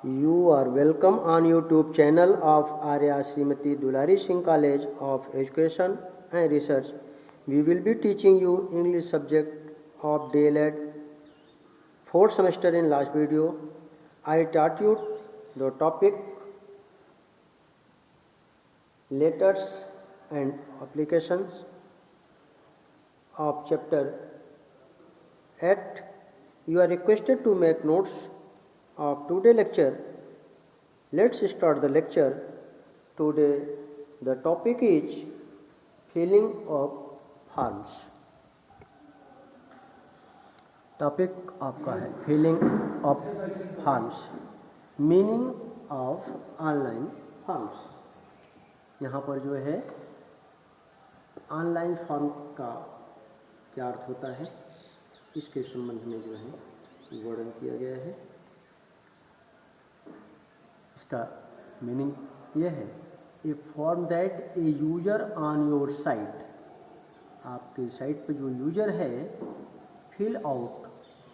You are welcome on YouTube channel of Arya Srimati Dulari Singh College of Education and Research. We will be teaching you English subject of DLED 4th semester. In last video, I taught you the topic letters and applications of chapter 8. You are requested to make notes of today's lecture. Let's start the lecture. Today the topic is filling of forms. Topic आपका है filling of forms, meaning of online forms. यहाँ पर जो है online form का क्या अर्थ होता है इसके संबंध में जो है वर्णन किया गया है। इसका मीनिंग यह है a form that a user on your site, आपके साइट पे जो यूजर है फिल आउट,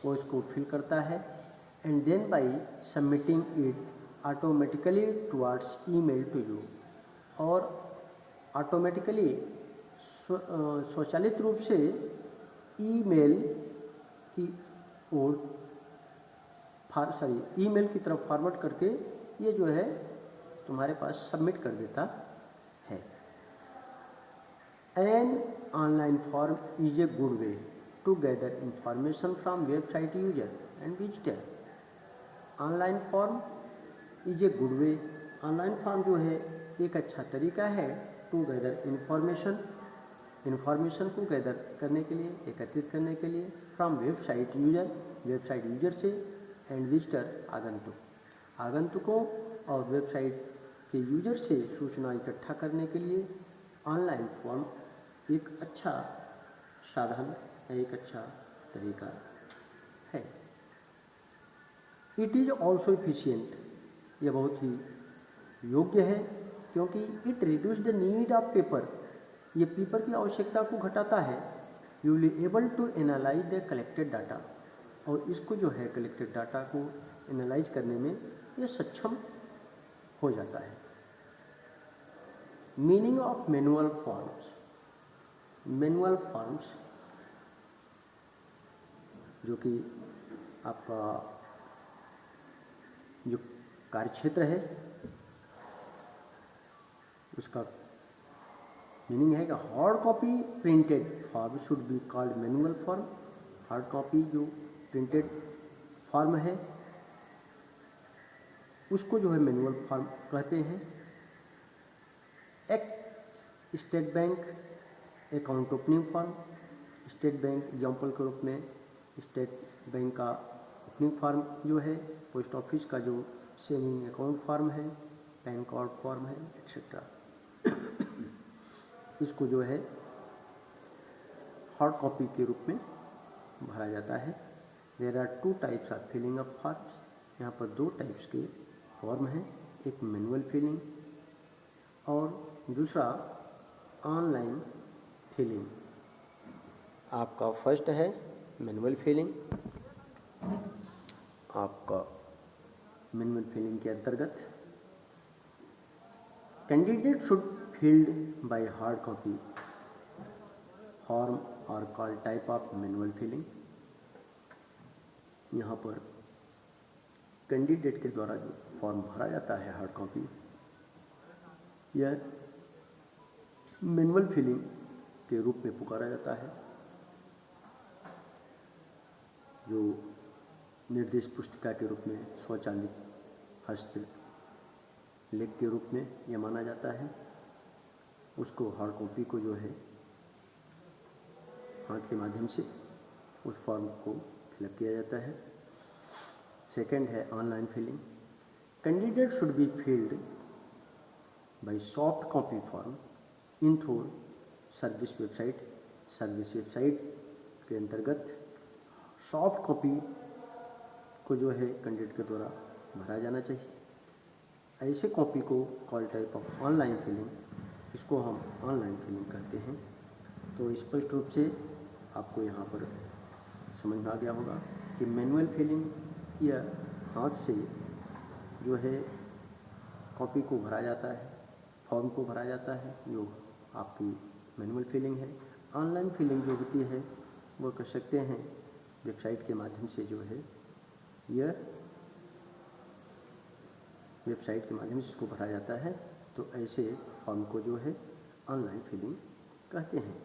वो इसको फिल करता है and then by submitting it automatically towards email to you, और ऑटोमेटिकली स्वचालित रूप से ईमेल की ओर ईमेल की तरफ फॉरवर्ड करके ये जो है तुम्हारे पास सबमिट कर देता है। An online form is a good way to gather information from website user and visitor. Online form is a good way, online form जो है एक अच्छा तरीका है टू गैदर इन्फॉर्मेशन को गैदर करने के लिए, एकत्रित करने के लिए, फ्रॉम वेबसाइट यूजर से, एंड विजिटर आगंतुकों और वेबसाइट के यूजर से सूचना इकट्ठा करने के लिए ऑनलाइन फॉर्म एक अच्छा साधन, एक अच्छा तरीका है। इट इज़ ऑल्सो इफिशियंट, यह बहुत ही योग्य है क्योंकि it reduce the need of paper, ये पेपर की आवश्यकता को घटाता है। You will able to analyse the collected data, और इसको जो है कलेक्टेड डाटा को एनालाइज करने में ये सक्षम हो जाता है। Meaning of manual forms, manual forms जो कि आपका जो कार्यक्षेत्र है उसका मीनिंग है कि hard copy printed form should be called manual form. Hard copy जो प्रिंटेड फॉर्म है उसको जो है मैनुअल फॉर्म कहते हैं। एक state bank account opening form, state bank example के रूप में स्टेट बैंक का ओपनिंग फॉर्म जो है, पोस्ट ऑफिस का जो सेविंग अकाउंट फॉर्म है, पैन कार्ड फॉर्म है, एक्सेट्रा, इसको जो है हार्ड कॉपी के रूप में भरा जाता है। There are two types of filling of forms, यहाँ पर दो टाइप्स के फॉर्म हैं, एक मैनुअल फिलिंग और दूसरा ऑनलाइन फिलिंग। आपका फर्स्ट है मैनुअल फिलिंग। आपका मैनुअल फिलिंग के अंतर्गत candidate should filled by hard copy form और call type of manual filling. यहाँ पर कैंडिडेट के द्वारा जो फॉर्म भरा जाता है हार्ड कॉपी, यह मैनुअल फिलिंग के रूप में पुकारा जाता है, जो निर्देश पुस्तिका के रूप में स्वचालित हस्तलेख के रूप में यह माना जाता है। उसको हार्ड कॉपी को जो है हाथ के माध्यम से उस फॉर्म को फिलअप किया जाता है। सेकंड है online filling. Candidate should be filled by soft copy form in through service website के अंतर्गत सॉफ्ट कॉपी को जो है कैंडिडेट के द्वारा भरा जाना चाहिए। ऐसे कॉपी को call type of online filling, इसको हम ऑनलाइन फिलिंग कहते हैं। तो स्पष्ट रूप से आपको यहाँ पर समझ में आ गया होगा कि मैनुअल फिलिंग यह हाथ से जो है कॉपी को भरा जाता है, फॉर्म को भरा जाता है, जो आपकी मैनुअल फिलिंग है। ऑनलाइन फिलिंग जो होती है वो कर सकते हैं वेबसाइट के माध्यम से, जो है यह वेबसाइट के माध्यम से इसको भरा जाता है। तो ऐसे फॉर्म को जो है ऑनलाइन फिलिंग कहते हैं।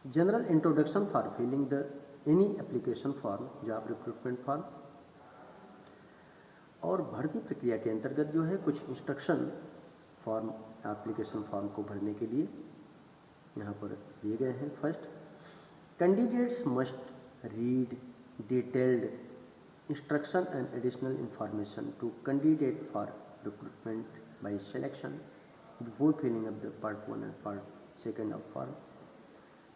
General introduction for filling the any application form, job recruitment form. और भर्ती प्रक्रिया के अंतर्गत जो है कुछ इंस्ट्रक्शन फॉर्म एप्लीकेशन फॉर्म को भरने के लिए यहाँ पर दिए गए हैं। First, candidates must read detailed instruction and additional information to candidate for recruitment by selection before filling up the part 1 and part 2 of form।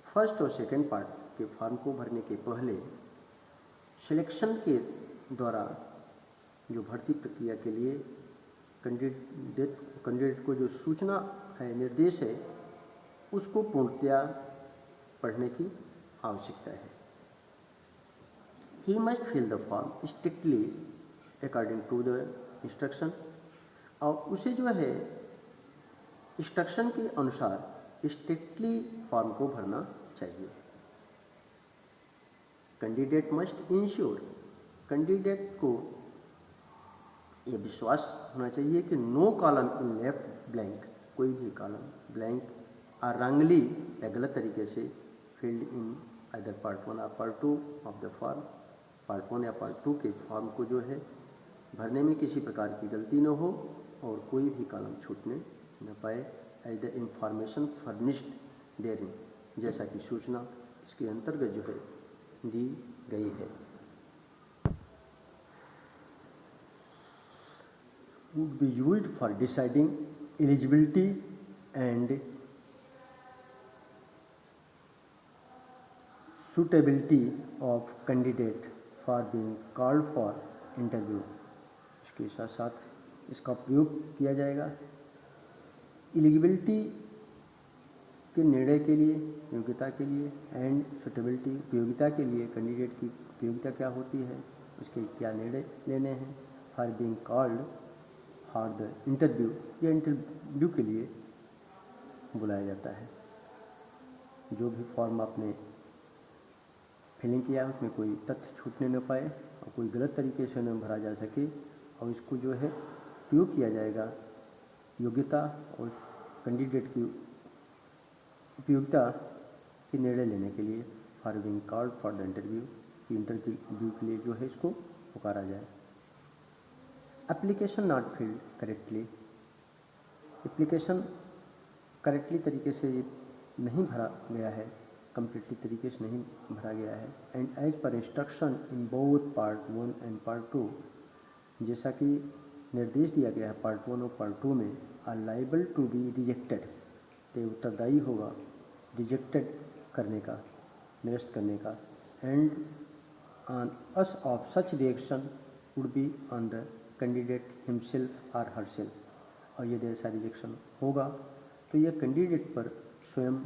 First और सेकंड पार्ट के फॉर्म को भरने के पहले सिलेक्शन के द्वारा जो भर्ती प्रक्रिया के लिए कैंडिडेट को जो सूचना है, निर्देश है, उसको पूर्णतया पढ़ने की आवश्यकता है। He must fill the form strictly according to the instruction। और उसे जो है इंस्ट्रक्शन के अनुसार स्ट्रिक्टली फॉर्म को भरना चाहिए। कैंडिडेट मस्ट इंश्योर, कैंडिडेट को यह विश्वास होना चाहिए कि no column in left blank, कोई भी कॉलम ब्लैंक और रंगली या गलत तरीके से फिल्ड इन आइदर पार्ट 1 और part 2 of the form. Part 1 या पार्ट 2 के फॉर्म को जो है भरने में किसी प्रकार की गलती न हो और कोई भी कॉलम छूटने न पाए। As the information furnished therein, जैसा कि सूचना इसके अंतर्गत जो है दी गई है। Would be used for deciding eligibility and suitability of candidate for being called for interview। इसके साथ साथ इसका प्रयोग किया जाएगा एलिजिबिलिटी के निर्णय के लिए, योग्यता के लिए, एंड सुटेबिलिटी, उपयोगिता के लिए, कैंडिडेट की उपयोगिता क्या होती है, उसके क्या निर्णय लेने हैं। For being called for the interview, या इंटरव्यू के लिए बुलाया जाता है। जो भी फॉर्म आपने फिलिंग किया है उसमें कोई तथ्य छूटने न पाए और कोई गलत तरीके से न भरा जा सके, और इसको जो है प्रयोग किया जाएगा योग्यता और कैंडिडेट की उपयोगिता की निर्णय लेने के लिए। For being called for the interview, interview के लिए जो है इसको पुकारा जाए। Application not filled correctly, application correctly तरीके से नहीं भरा गया है, कम्प्लीटली तरीके से नहीं भरा गया है। And as per instruction in both part 1 and part 2, जैसा कि निर्देश दिया गया है पार्ट 1 और पार्ट 2 में, are liable to be rejected, तो उत्तरदायी होगा रिजेक्टेड करने का, निरस्त करने का। And onus of such reaction would be on the candidate himself और हरसेल्फ, और यदि ऐसा रिजेक्शन होगा तो यह कैंडिडेट पर स्वयं,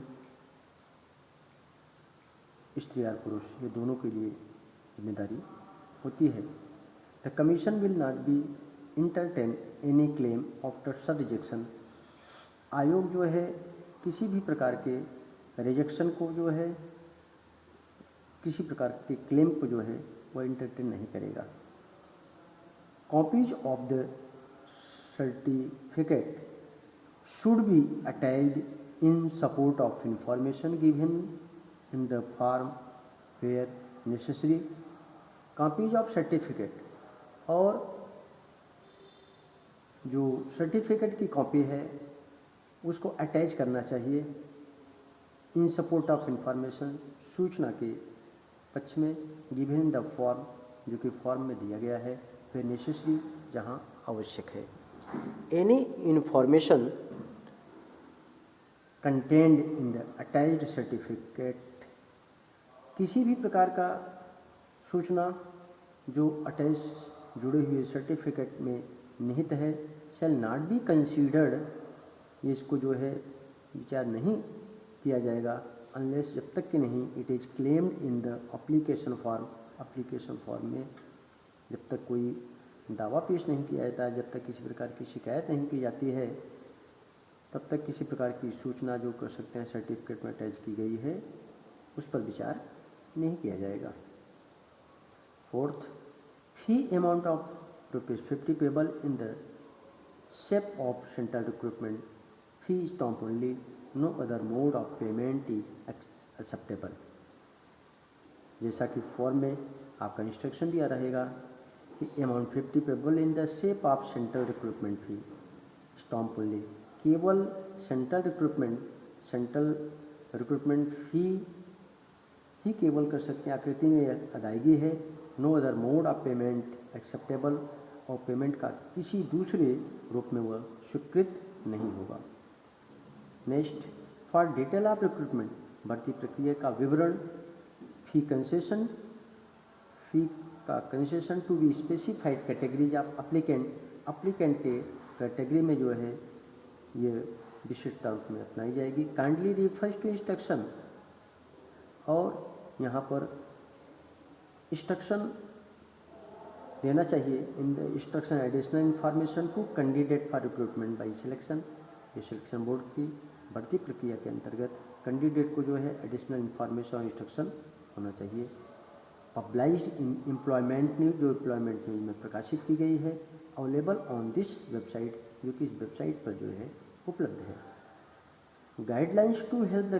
स्त्री और पुरुष, ये दोनों के लिए जिम्मेदारी होती है। The commission will not be entertain any claim after such rejection, आयोग जो है किसी भी प्रकार के रिजेक्शन को जो है, किसी प्रकार के क्लेम को जो है वह इंटरटेन नहीं करेगा। Copies of the certificate should be attached in support of information given in the form where necessary। Copies of certificate, और जो सर्टिफिकेट की कॉपी है उसको अटैच करना चाहिए इन सपोर्ट ऑफ इंफॉर्मेशन, सूचना के पक्ष में, गिवन इन द फॉर्म, जो कि फॉर्म में दिया गया है, फिर नेसेसरी, जहाँ आवश्यक है। Any information contained in the attached certificate, किसी भी प्रकार का सूचना जो अटैच जुड़े हुए सर्टिफिकेट में निहित है, शैल नॉट बी कंसीडर्ड, ये इसको जो है विचार नहीं किया जाएगा, अनलेस, जब तक कि नहीं, it is claimed in the application form, application form में जब तक कोई दावा पेश नहीं किया जाता है, जब तक किसी प्रकार की शिकायत नहीं की जाती है तब तक किसी प्रकार की सूचना जो कर सकते हैं सर्टिफिकेट में अटैच की गई है उस पर विचार नहीं किया जाएगा। Fourth, fee amount of ₹50 payable in the shape of central recruitment fee stamp only, no other mode of payment is acceptable. जैसा कि फॉर्म में आपका इंस्ट्रक्शन दिया रहेगा कि amount 50 payable in the shape of central recruitment fee stamp only, केवल central recruitment fee ही केवल कर सकते हैं आकृति में अदायगी है। No other mode of payment acceptable, और पेमेंट का किसी दूसरे रूप में वह स्वीकृत नहीं होगा। Next, for detail of recruitment, भर्ती प्रक्रिया का विवरण, फी का concession to be specified categories of applicant के कैटेगरी में जो है ये विशिष्टता रूप में अपनाई जाएगी। काइंडली रिफर्स टू इंस्ट्रक्शन, और यहाँ पर इंस्ट्रक्शन देना चाहिए। In the instruction additional information to candidate for recruitment by selection, ये सिलेक्शन बोर्ड की भर्ती प्रक्रिया के अंतर्गत कैंडिडेट को जो है एडिशनल इंफॉर्मेशन और इंस्ट्रक्शन होना चाहिए। पब्लिश्ड इन एम्प्लॉयमेंट न्यूज, जो एम्प्लॉयमेंट न्यूज में प्रकाशित की गई है, अवेलेबल ऑन दिस वेबसाइट, जो कि इस वेबसाइट पर जो है उपलब्ध है। Guidelines to help the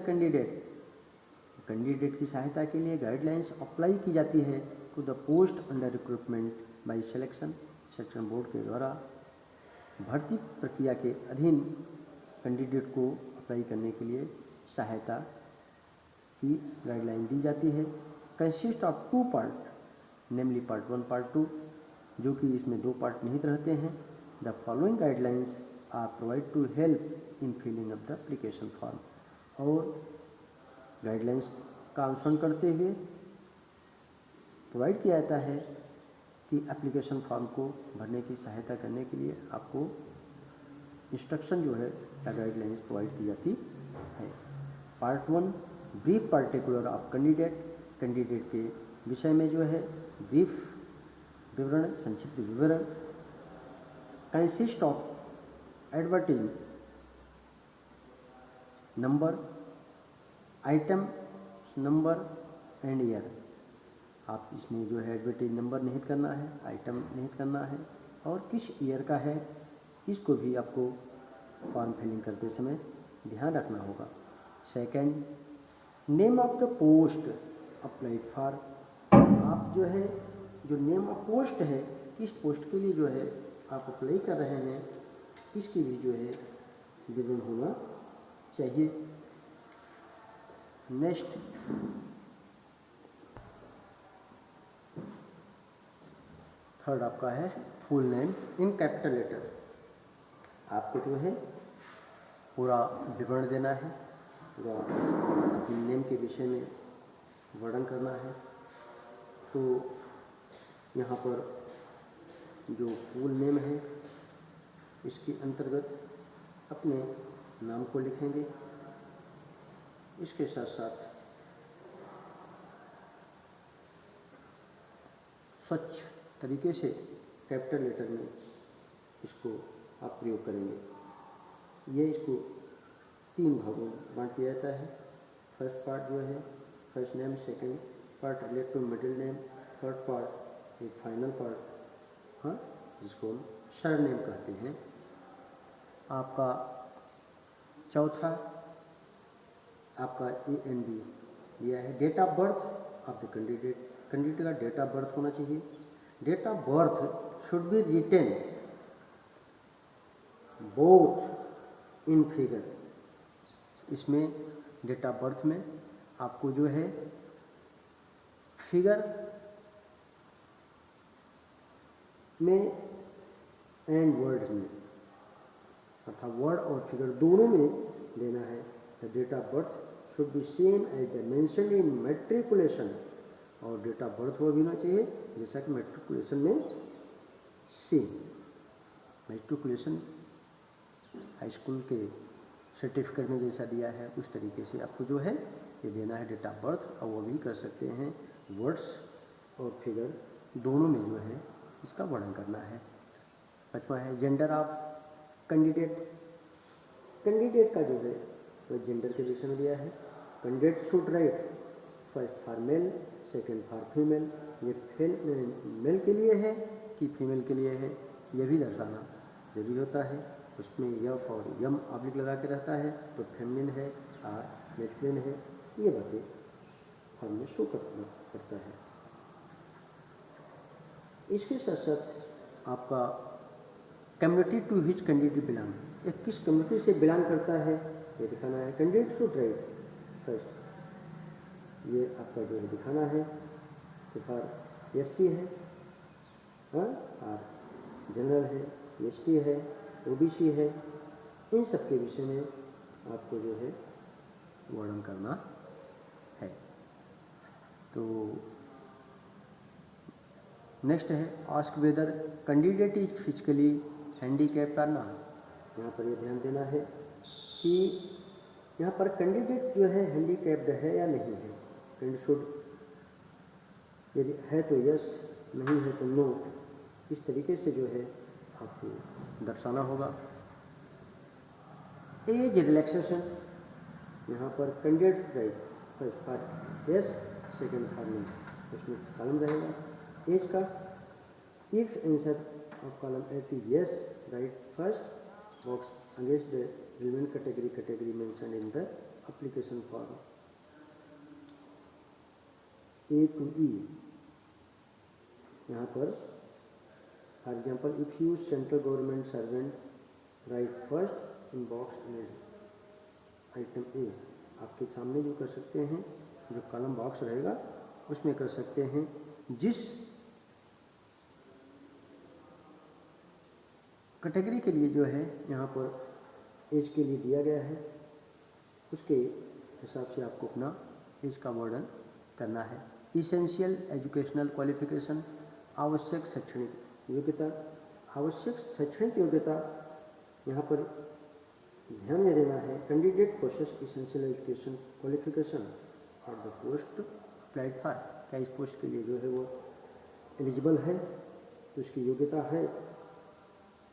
candidate की सहायता के लिए गाइडलाइंस अप्लाई की जाती है to the post under recruitment by selection board के द्वारा भर्ती प्रक्रिया के अधीन कैंडिडेट को अप्लाई करने के लिए सहायता की गाइडलाइन दी जाती है। Consist of 2 part, namely part 1 part 2, जो कि इसमें 2 पार्ट निहित रहते हैं। The following guidelines are provide to help in filling up the application form, और गाइडलाइंस का अनुसरण करते हुए प्रोवाइड किया जाता है कि एप्लीकेशन फॉर्म को भरने की सहायता करने के लिए आपको इंस्ट्रक्शन जो है या गाइडलाइंस प्रोवाइड की जाती है। Part 1, brief particular of candidate के विषय में जो है ब्रीफ विवरण, संक्षिप्त विवरण। Consist of advertise number, item number and year. आप इसमें जो है एडवर्टाइज नंबर निहित करना है, आइटम निहित करना है, और किस ईयर का है इसको भी आपको फॉर्म फिलिंग करते समय ध्यान रखना होगा। Second, name of the post applied for, आप जो है जो नेम ऑफ पोस्ट है, किस पोस्ट के लिए जो है आप अप्लाई कर रहे हैं, इसकी भी जो है विवरण होना चाहिए। नेक्स्ट, थर्ड आपका है full name in capital letter. आपको जो है पूरा विवरण देना है, पूरा अपने नेम के विषय में वर्णन करना है। तो यहाँ पर जो फुल नेम है इसके अंतर्गत अपने नाम को लिखेंगे, इसके साथ साथ स्वच्छ तरीके से कैपिटल लेटर में इसको आप प्रयोग करेंगे। ये इसको 3 भागों में बांट दिया जाता है। फर्स्ट पार्ट जो है first name, second part relate to middle name, third part एक फाइनल पार्ट, हाँ, जिसको हम सर नेम कहते हैं। आपका चौथा आपका AND दिया है। Date of birth of the candidate का डेट ऑफ बर्थ होना चाहिए। Date of birth should be written both in figure. इसमें डेट ऑफ बर्थ में आपको जो है फिगर में एंड वर्ड में, अर्थात वर्ड और फिगर दोनों में देना है। The date of birth should be same as the mention in matriculation, और डेट ऑफ बर्थ वो भी होना चाहिए जैसा कि मैट्रिकुलेशन में सेम। मैट्रिकुलेशन हाई स्कूल के सर्टिफिकेट में जैसा दिया है उस तरीके से आपको जो है ये देना है डेट ऑफ बर्थ, और वो भी कर सकते हैं वर्ड्स और फिगर दोनों में जो है इसका वर्णन करना है। 5वां है जेंडर ऑफ कैंडिडेट। कैंडिडेट का जो है वो जेंडर के विषय में दिया है। Candidate should write first for male, second for female. ये मेल के लिए है कि फीमेल के लिए है, यह भी दर्शाना जरूरी होता है। उसमें यफ और यम ऑब्लिक लगा के रहता है तो फेमिनिन है और मैस्कुलिन है, ये बातें फॉर्म में शो करता है। इसके साथ साथ आपका community to which candidate belong, ये किस कम्युनिटी से बिलोंग करता है ये दिखाना है। कैंडिडेट शुड राइट फर्स्ट, ये आपका जो है दिखाना है। सिफार एससी है और जनरल है, एसटी है, ओबीसी है, इन सब के विषय में आपको जो है वर्णन करना है। तो नेक्स्ट है ask whether candidate is physically handicapped और नॉट। यहाँ पर ये ध्यान देना है कि यहाँ पर कैंडिडेट जो है हैंडीकैप्ड है या नहीं है। कैंडिडेट शुड, यदि है तो यस, नहीं है तो नो, इस तरीके से जो है आपको दर्शाना होगा। एज रिलैक्सेशन, यहाँ पर candidate write first for yes, second for no, उसमें कॉलम रहेगा एज का। If answer of column eight is yes, write first box against the remain category mention in the application form A to E. यहाँ पर for example if you central government servant write first in box in item A, आपके सामने जो कर सकते हैं, जो column box रहेगा उसमें कर सकते हैं जिस कैटेगरी के लिए जो है यहाँ पर एज के लिए दिया गया है उसके हिसाब से आपको अपना एज का वर्णन करना है। इसेंशियल एजुकेशनल क्वालिफिकेशन, आवश्यक शैक्षणिक योग्यता। आवश्यक शैक्षणिक योग्यता यहाँ पर ध्यान में देना है। Candidate possess essential education qualification और द पोस्ट अप्लाइड फॉर, क्या इस पोस्ट के लिए जो है वो एलिजिबल है तो उसकी योग्यता है।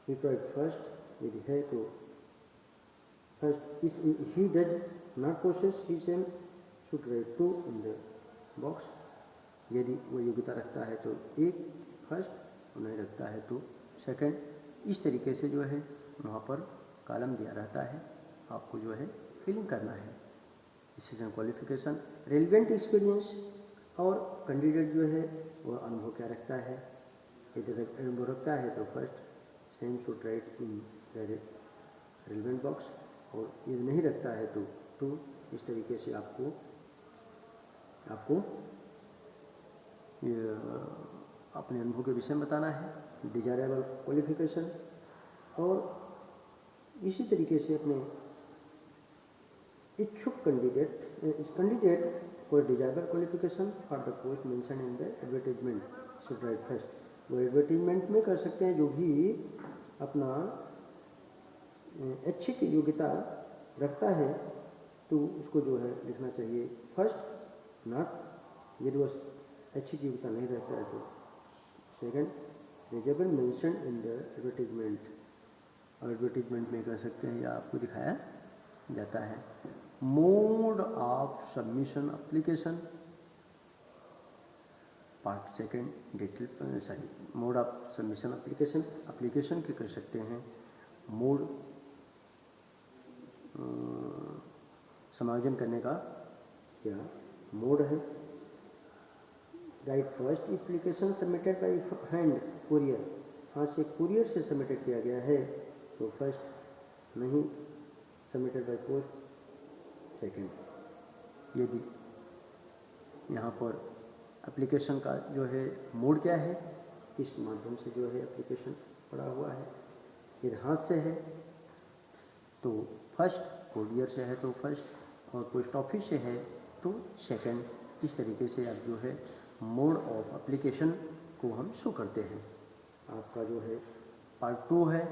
इफ राइट फर्स्ट, यदि है तो first. If he does not possess he same should write to in the box, यदि वो योग्यता रखता है तो एक फर्स्ट और नहीं रखता है तो सेकंड। इस तरीके से जो है वहाँ पर कॉलम दिया रहता है, आपको जो है फिलिंग करना है। डिसीजन क्वालिफिकेशन, रेलिवेंट एक्सपीरियंस और कैंडिडेट जो है वो अनुभव क्या रखता है। यदि अनुभव रखता है तो first sem should right in the relevant box, और यदि नहीं रखता है तो टू। इस तरीके से आपको अपने अनुभव के विषय में बताना है। डिजायरेबल क्वालिफिकेशन, और इसी तरीके से अपने इच्छुक कैंडिडेट, इस candidate for desirable qualification for the post mention in the advertisement should write first. वो एडवर्टाइजमेंट में कर सकते हैं जो भी अपना ऐच्छिक योग्यता रखता है तो उसको जो है लिखना चाहिए फर्स्ट, नॉट। यदि वो ऐच्छिक योग्यता नहीं रहता है तो second. Disable mention in the advertisement, advertisement में कर सकते हैं या आपको दिखाया जाता है। Mode of submission application, part second detail mode of submission application के कर सकते हैं। मोड समायोजन करने का क्या मोड है। Right first, application submitted by hand courier, हाथ से कुरियर से सबमिटेड किया गया है तो फर्स्ट, नहीं सबमिटेड बाय पोस्ट सेकंड। यदि यहाँ पर एप्लीकेशन का जो है मोड क्या है, किस माध्यम से जो है एप्लीकेशन पड़ा हुआ है, यदि हाथ से है तो फर्स्ट, कुरियर से है तो फर्स्ट, और पोस्ट ऑफिस से है तो सेकंड। इस तरीके से आप जो है मोड ऑफ एप्लीकेशन को हम शो करते हैं। आपका जो है पार्ट 2 है,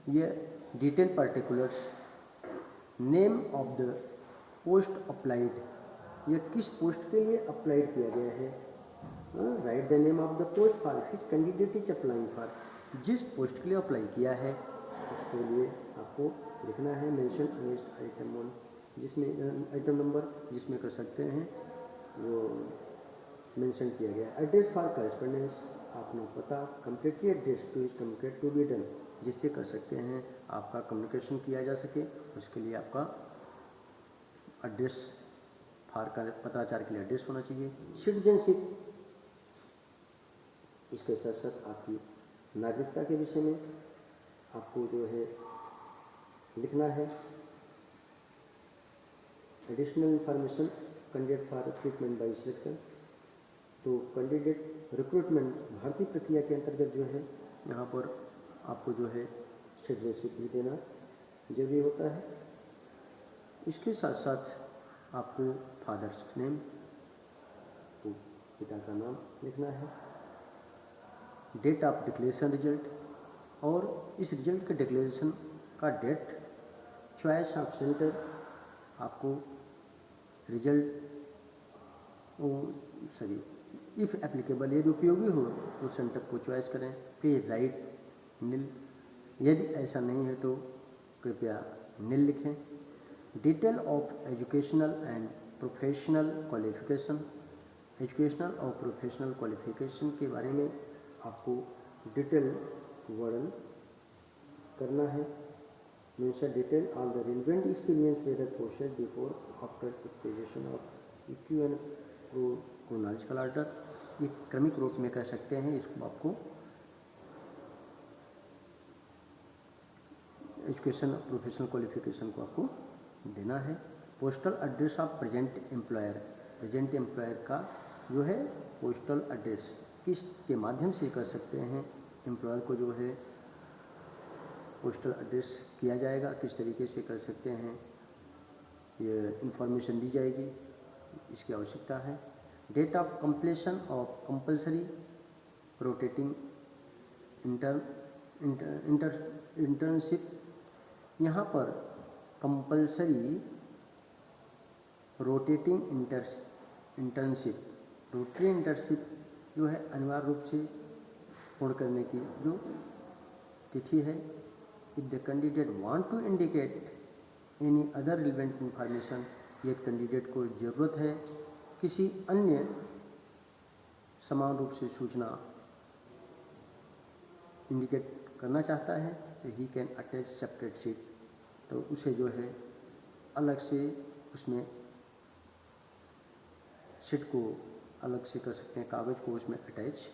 ये detail particulars. Name of the post applied, ये किस पोस्ट के लिए अप्लाइड किया गया है right the name of the post for which candidate is applying for, जिस पोस्ट के लिए अप्लाई किया है उसके लिए आपको लिखना है मेंशन आइटम 1, जिसमें आइटम नंबर जिसमें कर सकते हैं वो मेंशन किया गया। एड्रेस फॉर करेस्पॉन्डेंस, अपना पता, complete address to is communicate to be done, जिससे कर सकते हैं आपका कम्युनिकेशन किया जा सके, उसके लिए आपका एड्रेस फॉर पत्राचार के लिए एड्रेस होना चाहिए। सिटीजनशिप, इसके साथ साथ आपकी नागरिकता के विषय में आपको जो है लिखना है। Additional information candidate for recruitment by selection, तो कैंडिडेट रिक्रूटमेंट भारतीय प्रक्रिया के अंतर्गत जो है यहाँ पर आपको जो है सिटीजनशिप भी देना जरूरी होता है। इसके साथ साथ आपको फादर्स नेम, तो पिता का नाम लिखना है, डेट ऑफ डिक्लेरेशन रिजल्ट, और इस रिजल्ट के डिक्लेरेशन का डेट, चॉइस ऑफ सेंटर, आपको रिजल्ट इफ़ एप्लीकेबल यदि उपयोगी हो तो सेंटर को चॉइस करें। प्लीज राइट नील, यदि ऐसा नहीं है तो कृपया नील लिखें। Detail of educational and professional qualification, educational और प्रोफेशनल क्वालिफिकेशन के बारे में आपको डिटेल वर्णन करना है। Mention detail all the relevant experience whether process before after expectation of EQ and chronological order, ये क्रमिक रूप में कह सकते हैं। इसको आपको एजुकेशन प्रोफेशनल क्वालिफिकेशन को आपको देना है। Postal address of present employer, present employer का जो है पोस्टल एड्रेस किस के माध्यम से कर सकते हैं, एम्प्लॉयर को जो है पोस्टल एड्रेस किया जाएगा, किस तरीके से कर सकते हैं ये इंफॉर्मेशन दी जाएगी, इसकी आवश्यकता है। Date of completion of compulsory rotating internship, यहाँ पर compulsory rotating internship, rotary internship जो है अनिवार्य रूप से पूर्ण करने की जो तिथि है। If the candidate want to indicate any other relevant information, ये कैंडिडेट को ज़रूरत है किसी अन्य समान रूप से सूचना इंडिकेट करना चाहता है तो he can attach separate sheet, तो उसे जो है अलग से उसमें शीट को अलग से कर सकते हैं, कागज़ को उसमें अटैच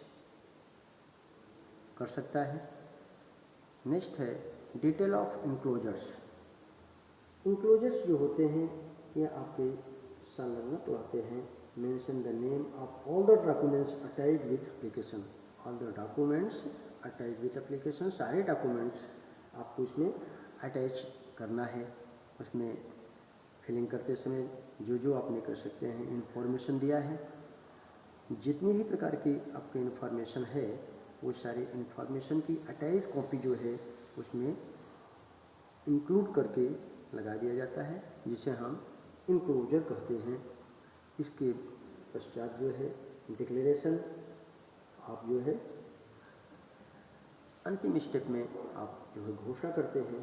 कर सकता है। नेक्स्ट है डिटेल ऑफ इंक्लोजर्स। इंक्लोजर्स जो होते हैं ये आपके संलग्नक लाते हैं। Mention the name of all the documents attached with application, all the documents attached with application, सारे डॉक्यूमेंट्स आपको इसमें अटैच करना है। उसमें फिलिंग करते समय जो जो आपने कर सकते हैं इंफॉर्मेशन दिया है, जितनी भी प्रकार की आपकी इंफॉर्मेशन है वो सारी इंफॉर्मेशन की अटैच कॉपी जो है उसमें इंक्लूड करके लगा दिया जाता है, जिसे हम इंक्लोजर कहते हैं। इसके पश्चात जो है डिक्लेरेशन, आप जो है अंतिम स्टेप में आप जो है घोषणा करते हैं।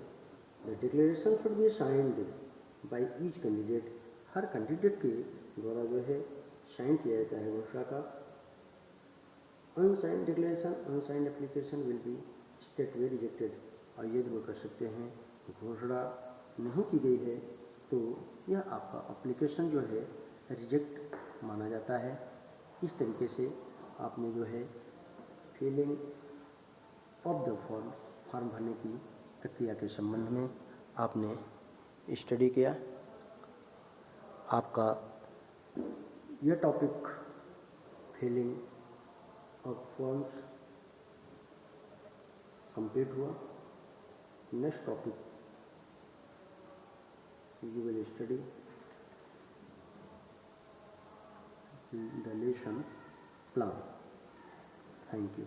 The declaration should be signed by each candidate, her candidate के द्वारा जो है साइन किया जाता है घोषणा का। Unsigned declaration, unsigned application will be straightway rejected, और ये वो कर सकते हैं घोषणा नहीं की गई है तो यह आपका एप्लीकेशन जो है रिजेक्ट माना जाता है। इस तरीके से आपने जो है फिलिंग ऑफ द फॉर्म भरने की प्रक्रिया के संबंध में आपने स्टडी किया। आपका यह topic filling of forms complete हुआ। Next topic you will study the lesson plan. Thank you.